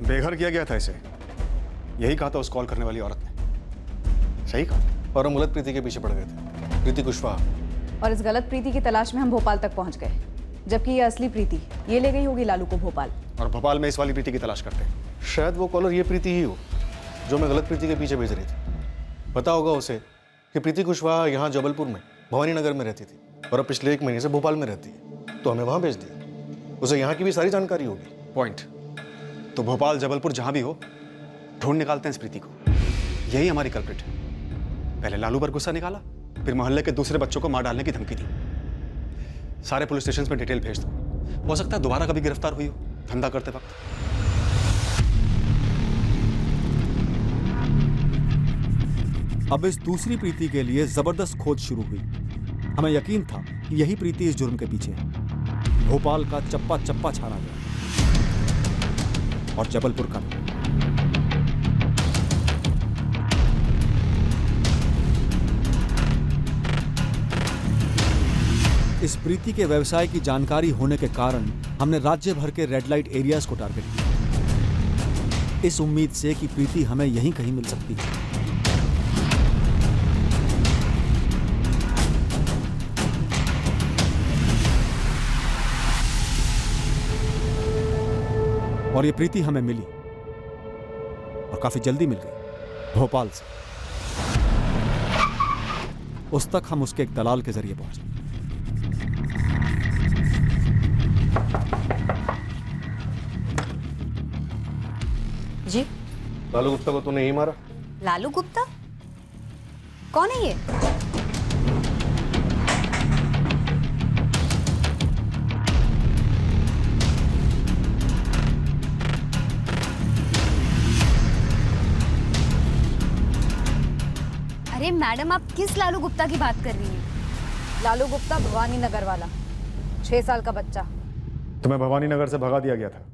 बेघर किया गया था इसे, यही कहा था उस कॉल करने वाली औरत ने। सही कहा। और हम गलत प्रीति के पीछे पड़ गए थे, प्रीति कुशवाहा। और इस गलत प्रीति की तलाश में हम भोपाल तक पहुंच गए, जबकि ये असली प्रीति ये ले गई होगी लालू को भोपाल। और भोपाल में इस वाली प्रीति की तलाश करते हैं। शायद वो कॉलर ये प्रीति ही हो जो मैं गलत प्रीति के पीछे भेज रही थी। पता होगा उसे कि प्रीति कुशवाहा यहाँ जबलपुर में भवानी नगर में रहती थी और अब पिछले 1 महीने से भोपाल में रहती है, तो हमें वहाँ भेज दिया। उसे यहाँ की भी सारी जानकारी होगी। पॉइंट। तो भोपाल, जबलपुर जहाँ भी हो, ढूंढ निकालते हैं इस प्रीति को। यही हमारी कल्प्रिट है। पहले लालू पर गुस्सा निकाला, फिर मोहल्ले के दूसरे बच्चों को मार डालने की धमकी दी। सारे पुलिस स्टेशन में डिटेल भेज दो। हो सकता है दोबारा कभी गिरफ्तार हुई हो धंधा करते वक्त। अब इस दूसरी प्रीति के लिए जबरदस्त खोज शुरू हुई। हमें यकीन था कि यही प्रीति इस जुर्म के पीछे है। भोपाल का चप्पा चप्पा छाना गया और जबलपुर का भी। इस प्रीति के व्यवसाय की जानकारी होने के कारण हमने राज्य भर के रेड लाइट एरियाज को टारगेट किया, इस उम्मीद से कि प्रीति हमें यहीं कहीं मिल सकती है। और ये प्रीति हमें मिली और काफी जल्दी मिल गई, भोपाल से। उस तक हम उसके एक दलाल के जरिए पहुंचे। जी, लालू गुप्ता को तूने ही मारा? लालू गुप्ता? कौन है ये? अरे मैडम, आप किस लालू गुप्ता की बात कर रही हैं? लालू गुप्ता भवानी नगर वाला, 6 साल का बच्चा। तुम्हें भवानी नगर से भगा दिया गया था,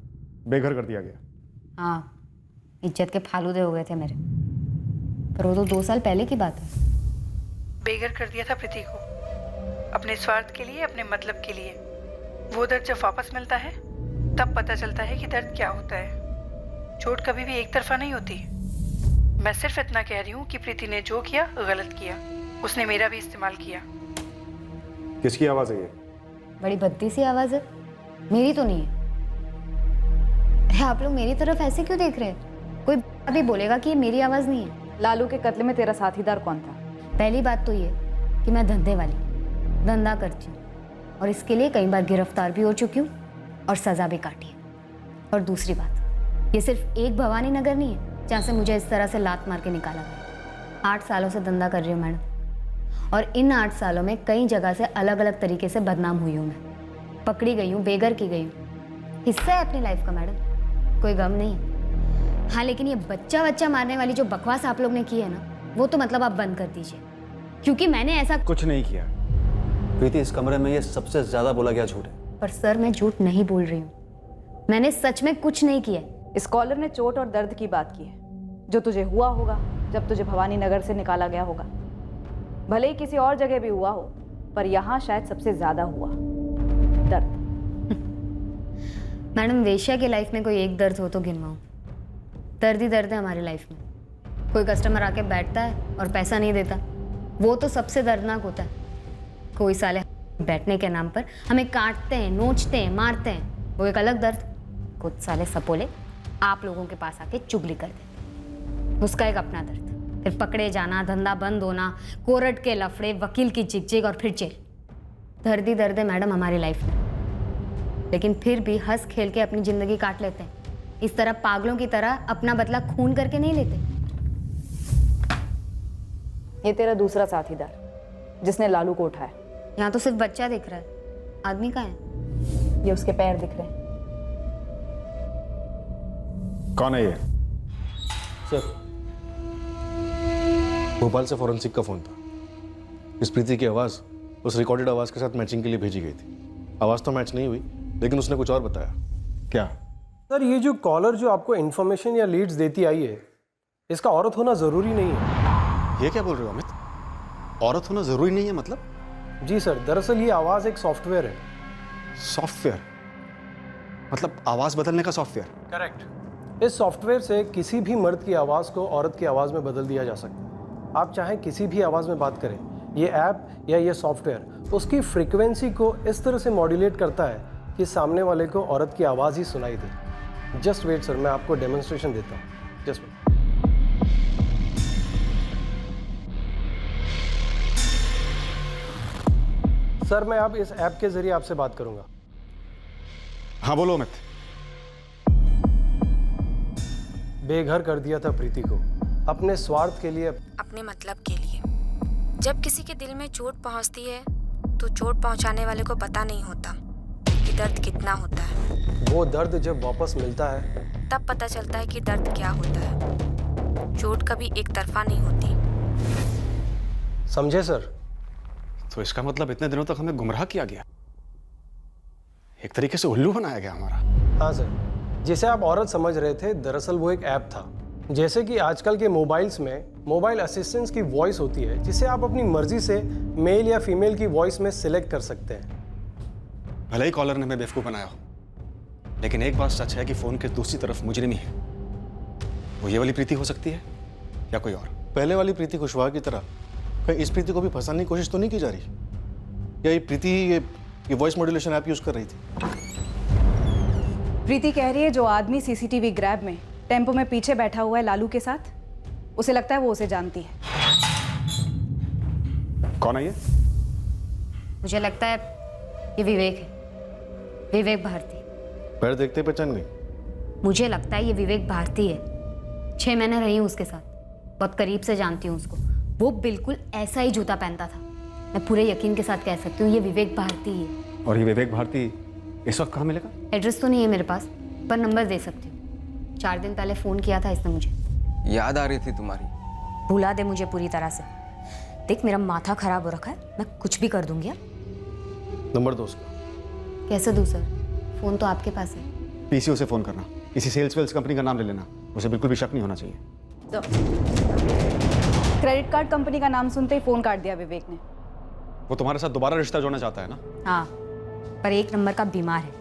बेघर कर दिया गया। हाँ, इज्जत के फालूदे हो गए थे मेरे, पर वो तो 2 साल पहले की बात है। बेघर कर दिया था प्रीति को, अपने स्वार्थ के लिए, अपने मतलब के लिए। वो दर्द जब वापस मिलता है तब पता चलता है कि दर्द क्या होता है। चोट कभी भी एक तरफा नहीं होती, मैं सिर्फ इतना कह रही हूँ कि प्रीति ने जो किया गलत किया, उसने मेरा भी इस्तेमाल किया। किसकी आवाज है ये? बड़ी भद्दी सी आवाज है, मेरी तो नहीं है। अरे आप लोग मेरी तरफ ऐसे क्यों देख रहे हैं? कोई अभी बोलेगा कि ये मेरी आवाज नहीं है। लालू के कत्ल में तेरा साथीदार कौन था? पहली बात तो ये कि मैं धंधे वाली धंधा करती हूँ और इसके लिए कई बार गिरफ्तार भी हो चुकी हूँ और सजा भी काटी है। और दूसरी बात, ये सिर्फ एक भवानी नगर नहीं है जहाँ से मुझे इस तरह से लात मार के निकाला गया। 8 सालों से धंधा कर रही हूँ मैडम, और इन 8 सालों में कई जगह से अलग अलग तरीके से बदनाम हुई हूँ मैं, पकड़ी गई हूँ, बेघर की गई हूँ। हिस्सा है अपनी लाइफ का मैडम, कोई गम नहीं है। हाँ, लेकिन ये बच्चा मारने वाली जो बकवास आप लोग ने की है ना, वो तो मतलब आप बंद कर दीजिए, क्योंकि मैंने ऐसा कुछ नहीं किया। प्रीति, इस कमरे में ये सबसे ज्यादा बोला गया झूठ है। पर सर, मैं झूठ नहीं बोल रही हूँ, मैंने सच में कुछ नहीं किया। इस कॉलर ने चोट और दर्द की बात की है, जो तुझे हुआ होगा जब तुझे भवानी नगर से निकाला गया होगा। भले ही किसी और जगह भी हुआ हो, पर यहाँ शायद सबसे ज्यादा हुआ दर्द। मैडम, वेश्या की लाइफ में कोई एक दर्द हो तो गिनवाऊं। दर्द ही दर्द है हमारी लाइफ में। कोई कस्टमर आके बैठता है और पैसा नहीं देता, वो तो सबसे दर्दनाक होता है। कोई साले बैठने के नाम पर हमें काटते हैं, नोचते हैं, मारते हैं, वो एक अलग दर्द। कुछ साले सपोले आप लोगों के पास आके चुगली कर देते, उसका एक अपना दर्द। फिर पकड़े जाना, धंधा बंद होना, कोर्ट के लफड़े, वकील की चिकचिक और फिर जेल। दर्द ही दर्द है मैडम हमारी लाइफ में, लेकिन फिर भी हंस खेल के अपनी जिंदगी काट लेते हैं। इस तरह पागलों की तरह अपना बदला खून करके नहीं लेते। ये तेरा दूसरा साथीदार जिसने लालू को उठाया। यहाँ तो सिर्फ बच्चा दिख रहा है, आदमी कहाँ है? ये उसके पैर दिख रहे हैं। कौन है ये? सर, भोपाल से फॉरेंसिक का फोन था। इस प्रीति की आवाज़ उस रिकॉर्डेड आवाज़ के साथ मैचिंग के लिए भेजी गई थी। आवाज़ तो मैच नहीं हुई, लेकिन उसने कुछ और बताया। क्या? सर, ये जो कॉलर जो आपको इन्फॉर्मेशन या लीड्स देती आई है, इसका औरत होना ज़रूरी नहीं है। ये क्या बोल रहे हो अमित? औरत होना ज़रूरी नहीं है मतलब? जी सर, दरअसल ये आवाज़ एक सॉफ्टवेयर है। सॉफ्टवेयर? मतलब आवाज़ बदलने का सॉफ्टवेयर? करेक्ट। इस सॉफ्टवेयर से किसी भी मर्द की आवाज़ को औरत की आवाज़ में बदल दिया जा सकता है। आप चाहें किसी भी आवाज़ में बात करें, ये ऐप या ये सॉफ्टवेयर उसकी फ्रीक्वेंसी को इस तरह से मॉड्यूलेट करता है कि सामने वाले को औरत की आवाज़ ही सुनाई दे। जस्ट वेट सर, मैं आपको डेमोन्स्ट्रेशन देता हूँ। Just wait. सर, मैं अब इस ऐप के जरिए आपसे बात करूंगा। हाँ बोलो अमित। बेघर कर दिया था प्रीति को अपने स्वार्थ के लिए, अपने मतलब के लिए। जब किसी के दिल में चोट पहुंचती है तो चोट पहुंचाने वाले को पता नहीं होता कि दर्द कितना होता है। वो दर्द जब वापस मिलता है तब पता चलता है कि दर्द क्या होता है। चोट कभी एक तरफा नहीं होती। समझे सर? तो इसका मतलब इतने दिनों तक हमें गुमराह किया गया, एक तरीके से उल्लू बनाया गया हमारा। हाँ सर, जिसे आप औरत समझ रहे थे, दरअसल वो एक ऐप था। जैसे कि आजकल के मोबाइल्स में मोबाइल असिस्टेंट्स की वॉइस होती है, जिसे आप अपनी मर्जी से मेल या फीमेल की वॉइस में सिलेक्ट कर सकते हैं। भले ही कॉलर ने हमें बेवकूफ़ बनाया हो, लेकिन एक बात सच है कि फ़ोन के दूसरी तरफ मुजरिम ही है। वो ये वाली प्रीति हो सकती है या कोई और। पहले वाली प्रीति कुशवाहा की तरह कहीं इस प्रीति को भी फंसाने की कोशिश तो नहीं की जा रही? या ये प्रीति ये वॉइस मॉड्यूलेशन ऐप यूज़ कर रही थी? प्रीति कह रही है जो आदमी सीसीटीवी ग्रैब में टेम्पो में पीछे बैठा हुआ है लालू के साथ, उसे लगता है वो उसे जानती है। कौन है ये? मुझे लगता है ये विवेक है, विवेक भारती। पैर देखते पहचान गई? मुझे लगता है ये विवेक भारती है। 6 महीने रही हूँ उसके साथ, बहुत करीब से जानती हूँ उसको। वो बिल्कुल ऐसा ही जूता पहनता था। मैं पूरे यकीन के साथ कह सकती हूँ ये विवेक भारती है। और ये विवेक भारती इस वक्त कहाँ मिलेगा? एड्रेस तो नहीं है मेरे पास, पर नंबर दे सकती हूँ। 4 दिन पहले फ़ोन किया था इसने मुझे। याद आ रही थी तुम्हारी? भुला दे मुझे पूरी तरह से। देख, मेरा माथा खराब हो रखा है, मैं कुछ भी कर दूंगी। नंबर दो उसका। कैसे दूँ सर? फ़ोन तो आपके पास है। पीसीओ से फ़ोन करना, किसी सेल्स वेल्स कंपनी का नाम ले लेना, उसे बिल्कुल भी शक नहीं होना चाहिए। तो क्रेडिट कार्ड कंपनी का नाम सुनते ही फ़ोन काट दिया विवेक ने। वो तुम्हारे साथ दोबारा रिश्ता जोड़ना चाहता है ना? हाँ, पर 1 नंबर का बीमार है।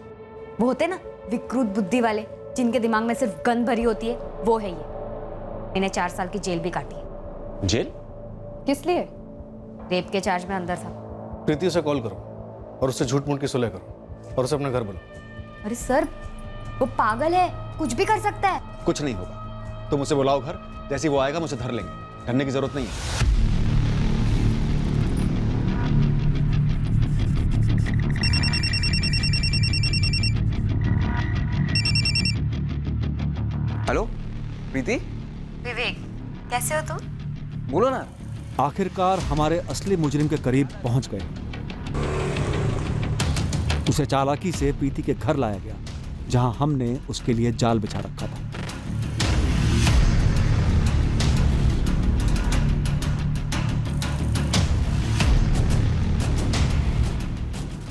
वो होते ना विकृत बुद्धि वाले, जिनके दिमाग में सिर्फ गंद भरी होती है, वो है ये। मैंने 4 साल की जेल भी काटी है। जेल? किस लिए? रेप के चार्ज में अंदर था। प्रीति से कॉल करो और उससे झूठ मूठ की सुलह करो और उसे अपने घर बुलाओ। अरे सर, वो पागल है, कुछ भी कर सकता है। कुछ नहीं होगा, तुम उसे बुलाओ घर, जैसे वो आएगा मुझे धर लेंगे, डरने की जरूरत नहीं है। हेलो प्रीति, विवेक, कैसे हो तुम? बोलो ना। आखिरकार हमारे असली मुजरिम के करीब पहुंच गए। उसे चालाकी से प्रीति के घर लाया गया, जहां हमने उसके लिए जाल बिछा रखा था।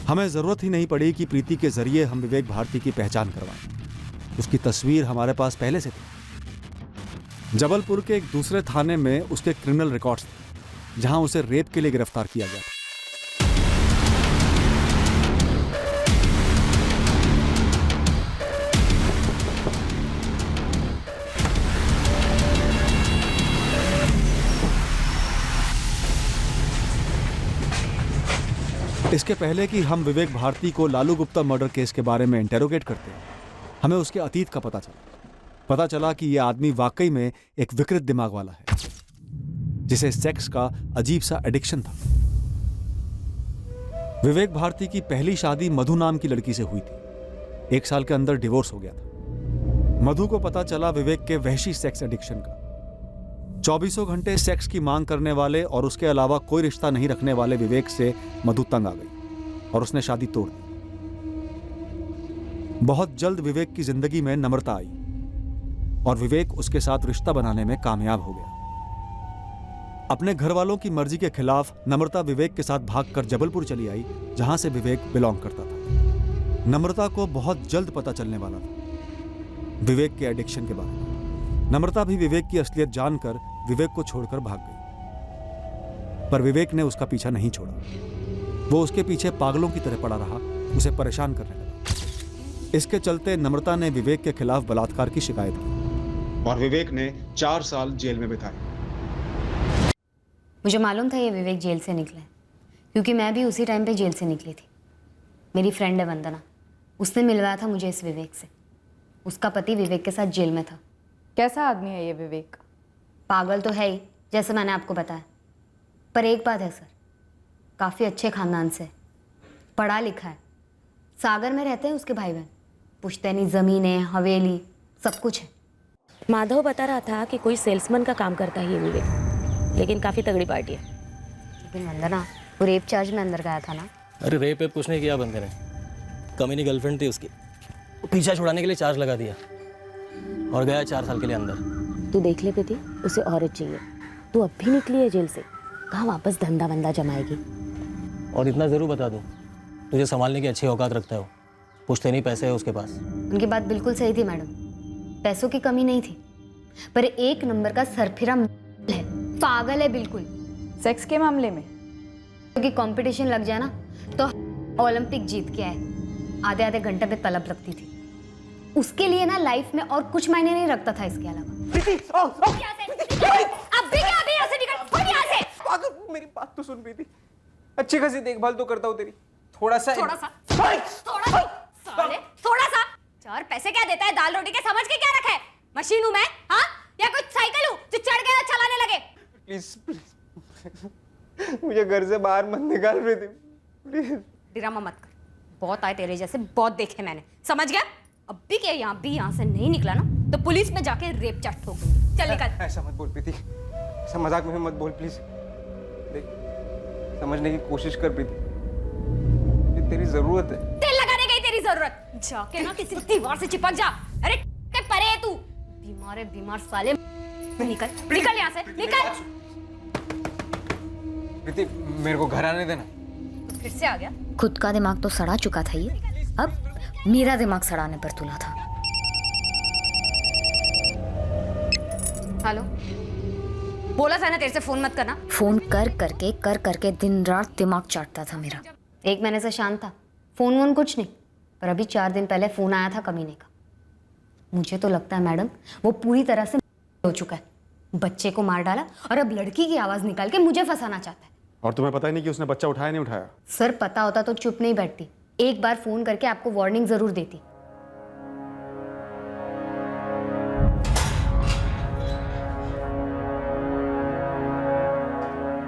हमें जरूरत ही नहीं पड़ी कि प्रीति के जरिए हम विवेक भारती की पहचान करवाएं। उसकी तस्वीर हमारे पास पहले से थी। जबलपुर के एक दूसरे थाने में उसके क्रिमिनल रिकॉर्ड्स थे, जहां उसे रेप के लिए गिरफ्तार किया गया था। इसके पहले कि हम विवेक भारती को लालू गुप्ता मर्डर केस के बारे में इंटेरोगेट करते हैं, हमें उसके अतीत का पता चला कि यह आदमी वाकई में एक विकृत दिमाग वाला है, जिसे सेक्स का अजीब सा एडिक्शन था। विवेक भारती की पहली शादी मधु नाम की लड़की से हुई थी। 1 साल के अंदर डिवोर्स हो गया था। मधु को पता चला विवेक के वहशी सेक्स एडिक्शन का। 24 घंटे सेक्स की मांग करने वाले और उसके अलावा कोई रिश्ता नहीं रखने वाले विवेक से मधु तंग आ गई और उसने शादी तोड़ दी। बहुत जल्द विवेक की जिंदगी में नम्रता आई और विवेक उसके साथ रिश्ता बनाने में कामयाब हो गया। अपने घर वालों की मर्जी के खिलाफ नम्रता विवेक के साथ भागकर जबलपुर चली आई, जहां से विवेक बिलोंग करता था। नम्रता को बहुत जल्द पता चलने वाला था विवेक के एडिक्शन के बारे में। नम्रता भी विवेक की असलियत जानकर विवेक को छोड़कर भाग गई, पर विवेक ने उसका पीछा नहीं छोड़ा। वो उसके पीछे पागलों की तरह पड़ा रहा, उसे परेशान करने लगा। इसके चलते नम्रता ने विवेक के खिलाफ बलात्कार की शिकायत की और विवेक ने 4 साल जेल में बिताए। मुझे मालूम था ये विवेक जेल से निकला है, क्योंकि मैं भी उसी टाइम पे जेल से निकली थी। मेरी फ्रेंड है वंदना, उसने मिलवाया था मुझे इस विवेक से। उसका पति विवेक के साथ जेल में था। कैसा आदमी है ये विवेक? पागल तो है ही, जैसे मैंने आपको बताया, पर एक बात है सर, काफ़ी अच्छे खानदान से, पढ़ा लिखा है। सागर में रहते हैं उसके भाई बहन, पुश्तैनी ज़मीनें, हवेली, सब कुछ है। माधव बता रहा था कि कोई सेल्समैन का काम करता है ये विवेक, लेकिन काफ़ी तगड़ी पार्टी है। लेकिन वंदना, वो रेप चार्ज में अंदर गया था ना। अरे रेप वेप कुछ नहीं किया बंदे ने, कमीनी गर्लफ्रेंड थी उसकी, पीछा छुड़ाने के लिए चार्ज लगा दिया और गया 4 साल के लिए अंदर। तू देख ले प्रीति, उसे औरत चाहिए। तू अब भी निकली है जेल से, कहाँ वापस धंधा वंदा जमाएगी। और इतना ज़रूर बता दूँ, तुझे संभालने की अच्छी औकात रखता है वो, पुश्तैनी पैसे है उसके पास। उनकी बात बिल्कुल सही थी मैडम, पैसों की कमी नहीं थी, पर एक नंबर का सरफिरा है, पागल है बिल्कुल। सेक्स के मामले में क्योंकि कंपटीशन लग जाए ना तो ओलंपिक जीत के आए, आधे आधे घंटे पे तलब लगती थी। उसके लिए ना लाइफ में और कुछ मायने नहीं रखता था इसके अलावा। अब भी क्या यहाँ से निकल, यहाँ से। पागल, मेरी बात तो सुन प्रीति, अच्छी खासी देखभाल तो करता हूँ तेरी, थोड़ा सा थोड़ा सा 4 पैसे क्या देता है दाल रोटी के, समझ के क्या रखा है? मशीन हूँ मैं, हाँ, या कुछ साइकिल हूँ जो चढ़ के चलाने लगे? प्लीज मुझे घर से बाहर मत निकाल प्रीति, प्लीज। ड्रामा मत कर, बहुत आए तेरे जैसे, बहुत देखे मैंने, समझ गया? अब भी क्या यहाँ से नहीं निकला ना तो पुलिस में जाके रेप चार्ज ठोक दूंगी। चल निकल। ऐसा मत बोल प्रीति, ऐसा मजाक में मत बोल प्लीज। देख, समझने की कोशिश कर प्रीति, ये तेरी जरूरत है। तेल लगाने गई तेरी जरूरत, जाके ना किसी दीवार से चिपक जा। अरे परे है तू, बीमार साले। निकल निकल यहाँ से, निकल। प्रीति, मेरे को घर आने देना। फिर से आ गया। खुद का दिमाग तो सड़ा चुका था ये, अब मेरा दिमाग सड़ाने पर तुला था। हेलो, बोला था ना तेरे से फोन मत करना। फोन कर करके दिन रात दिमाग चाटता था मेरा। 1 महीने से शांत था, फोन वोन कुछ नहीं, पर अभी 4 दिन पहले फोन आया था कमीने का। मुझे तो लगता है मैडम वो पूरी तरह से हो चुका है। बच्चे को मार डाला और अब लड़की की आवाज निकाल के मुझे फंसाना चाहता है। और तुम्हें पता ही नहीं कि उसने बच्चा उठाया नहीं उठाया? सर पता होता तो चुप नहीं बैठती, एक बार फोन करके आपको वार्निंग जरूर देती।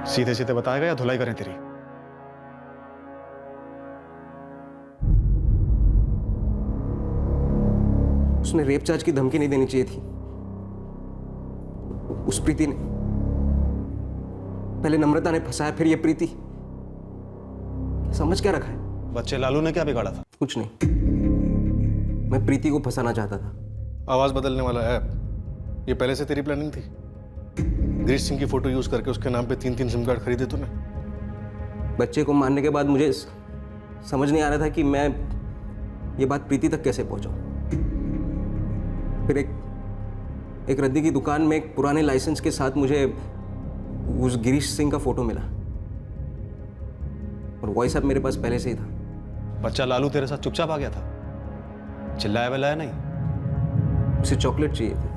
सीधे सीधे बताएगा या धुलाई करें तेरी? उसने रेप चार्ज की धमकी नहीं देनी चाहिए थी। उस प्रीति ने, पहले नम्रता ने फंसाया, फिर ये प्रीति। समझ क्या रखा है? बच्चे लालू ने क्या बिगाड़ा था? कुछ नहीं, मैं प्रीति को फंसाना चाहता था। आवाज बदलने वाला ऐप, ये पहले से तेरी प्लानिंग थी? गिरीश सिंह की फोटो यूज करके उसके नाम पे 3-3 सिम कार्ड खरीदे तूने? बच्चे को मारने के बाद मुझे समझ नहीं आ रहा था कि मैं ये बात प्रीति तक कैसे पहुंचाऊं। फिर एक रद्दी की दुकान में एक पुराने लाइसेंस के साथ मुझे उस गिरीश सिंह का फोटो मिला और वॉइस ऐप मेरे पास पहले से ही था। बच्चा लालू तेरे साथ चुपचाप आ गया था, चिल्लाया विल्लाया नहीं? उसे चॉकलेट चाहिए थी।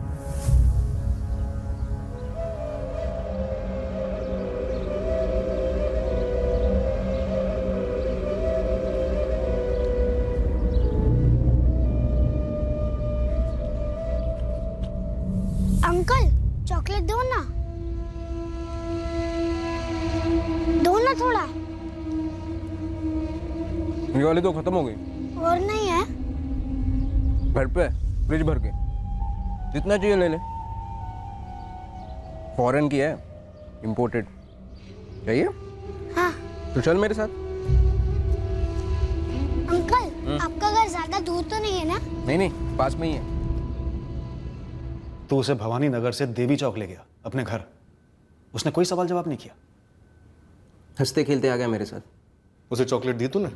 अंकल चॉकलेट दो ना, दो ना थोड़ा। ये वाली तो खत्म हो गई। और नहीं है? घर पे फ्रिज भर के, जितना चाहिए ले ले। फॉरेन की है, इंपोर्टेड। चाहिए? हाँ। तो चल मेरे साथ। अंकल आपका घर ज्यादा दूर तो नहीं है ना? नहीं नहीं, पास में ही है। तू उसे भवानी नगर से देवी चौक ले गया अपने घर, उसने कोई सवाल जवाब नहीं किया? हंसते खेलते आ गया मेरे साथ। उसे चॉकलेट दी तूने?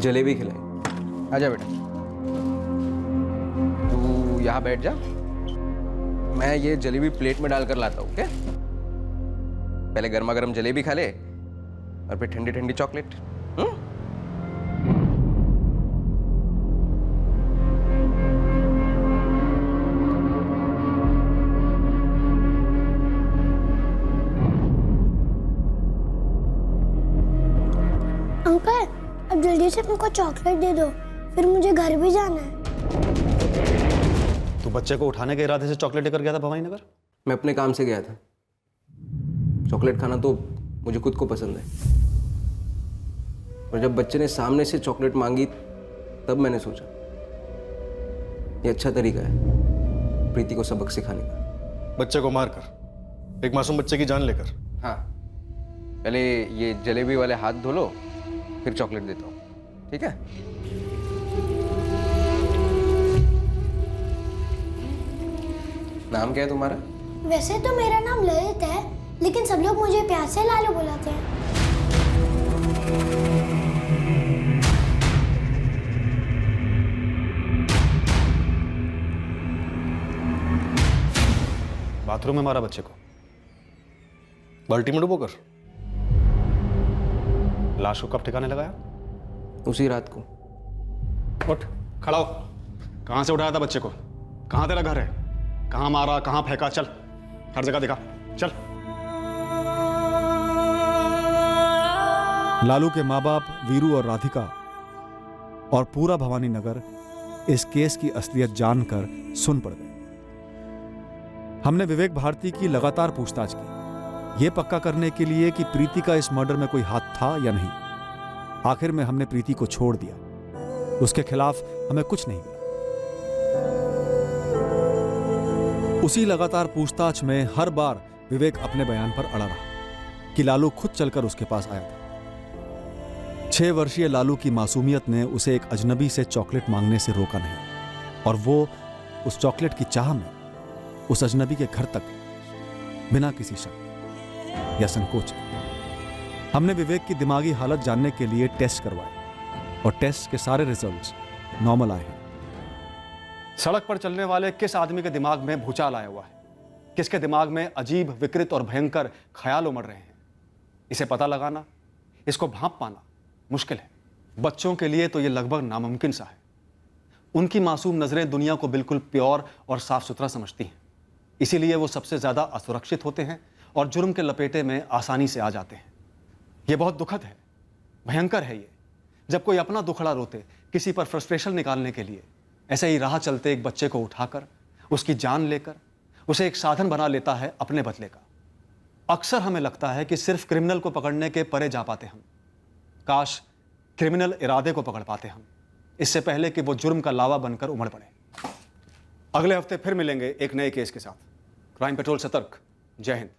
जलेबी खिलाई। आजा बेटा, तू यहाँ बैठ जा, मैं ये जलेबी प्लेट में डालकर लाता हूँ। क्या? पहले गर्मा गर्म जलेबी खा ले और फिर ठंडी ठंडी चॉकलेट। अंकल अब जल्दी से मेरे को चॉकलेट दे दो, फिर मुझे घर भी जाना है। तू बच्चे को उठाने के इरादे से चॉकलेट लेकर गया था भवानी नगर? मैं अपने काम से गया था। चॉकलेट खाना तो मुझे खुद को पसंद है, और जब बच्चे ने सामने से चॉकलेट मांगी तब मैंने सोचा ये अच्छा तरीका है प्रीति को सबक सिखाने का। बच्चे को मारकर, एक मासूम बच्चे की जान लेकर? हाँ, पहले ये जलेबी वाले हाथ धो लो, फिर चॉकलेट देता हूँ। ठीक है? नाम क्या है तुम्हारा? वैसे तो मेरा नाम ललित है, लेकिन सब लोग मुझे प्यार से लालू बुलाते हैं। बाथरूम में मारा बच्चे को? बाल्टी में डुबोकर? लाश को कब ठिकाने लगाया? उसी रात को। उठ, खड़ा हो। कहां से उठाया था बच्चे को? कहां तेरा घर है? कहां मारा, कहां फेंका? चल, हर जगह दिखा, चल। लालू के माँ बाप वीरू और राधिका और पूरा भवानी नगर इस केस की असलियत जानकर सुन पड़ गए। हमने विवेक भारती की लगातार पूछताछ की, यह पक्का करने के लिए कि प्रीति का इस मर्डर में कोई हाथ था या नहीं। आखिर में हमने प्रीति को छोड़ दिया, उसके खिलाफ हमें कुछ नहीं मिला। उसी लगातार पूछताछ में हर बार विवेक अपने बयान पर अड़ा रहा कि लालू खुद चलकर उसके पास आया था। 6 वर्षीय लालू की मासूमियत ने उसे एक अजनबी से चॉकलेट मांगने से रोका नहीं, और वो उस चॉकलेट की चाह में उस अजनबी के घर तक बिना किसी शक या संकोच के। हमने विवेक की दिमागी हालत जानने के लिए टेस्ट करवाए और टेस्ट के सारे रिजल्ट्स नॉर्मल आए हैं। सड़क पर चलने वाले किस आदमी के दिमाग में भूचाल आया हुआ है? किसके दिमाग में अजीब, विकृत और भयंकर ख्याल उमड़ रहे हैं? इसे पता लगाना, इसको भांप पाना मुश्किल है। बच्चों के लिए तो यह लगभग नामुमकिन सा है। उनकी मासूम नजरें दुनिया को बिल्कुल प्योर और साफ सुथरा समझती हैं, इसीलिए वो सबसे ज़्यादा असुरक्षित होते हैं और जुर्म के लपेटे में आसानी से आ जाते हैं। ये बहुत दुखद है, भयंकर है ये, जब कोई अपना दुखड़ा रोते किसी पर फ्रस्ट्रेशन निकालने के लिए ऐसे ही राह चलते एक बच्चे को उठाकर उसकी जान लेकर उसे एक साधन बना लेता है अपने बदले का। अक्सर हमें लगता है कि सिर्फ क्रिमिनल को पकड़ने के परे जा पाते हम। काश क्रिमिनल इरादे को पकड़ पाते हम, इससे पहले कि वो जुर्म का लावा बनकर उमड़ पड़े। अगले हफ्ते फिर मिलेंगे एक नए केस के साथ। क्राइम पेट्रोल सतर्क। जय हिंद।